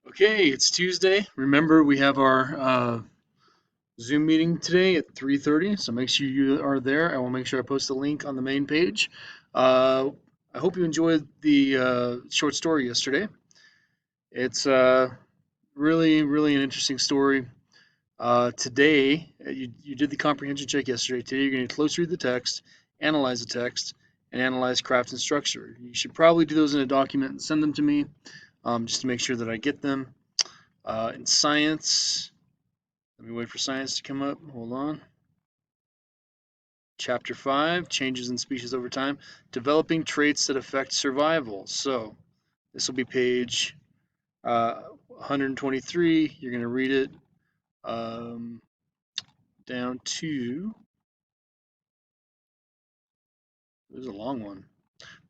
Okay, it's Tuesday. Remember, we have our Zoom meeting today at 3:30, so make sure you are there. I will make sure I post a link on the main page. Uh, I hope you enjoyed the short story yesterday. It's really an interesting story. Today, you did the comprehension check yesterday. Today, you're going to close read the text, analyze the text, and analyze craft and structure. You should probably do those in a document and send them to me just to make sure that I get them. In science, let me wait for science to come up. Hold on. Chapter 5, changes in species over time, developing traits that affect survival. So this will be page 123. You're going to read it um, down to, it was a long one.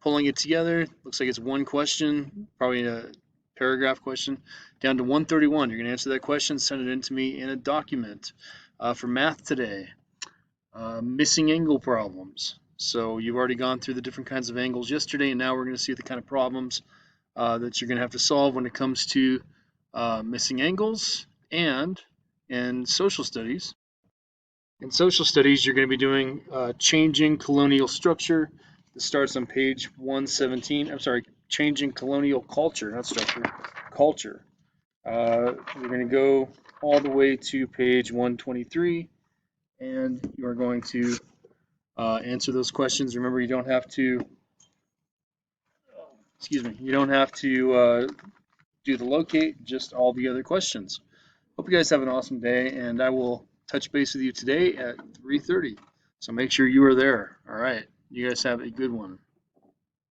Pulling it together, looks like it's one question, probably a paragraph question, down to 131. You're going to answer that question, send it in to me in a document. For math today, missing angle problems. So you've already gone through the different kinds of angles yesterday, and now we're going to see the kind of problems that you're going to have to solve when it comes to missing angles. And in social studies, you're going to be doing changing colonial structure. This starts on page 117. I'm sorry, changing colonial culture, not structure, culture. We're going to go all the way to page 123, and you are going to answer those questions. Remember, you don't have to, you don't have to do the locate, just all the other questions. Hope you guys have an awesome day, and I will touch base with you today at 3:30. So make sure you are there. All right. You guys have a good one.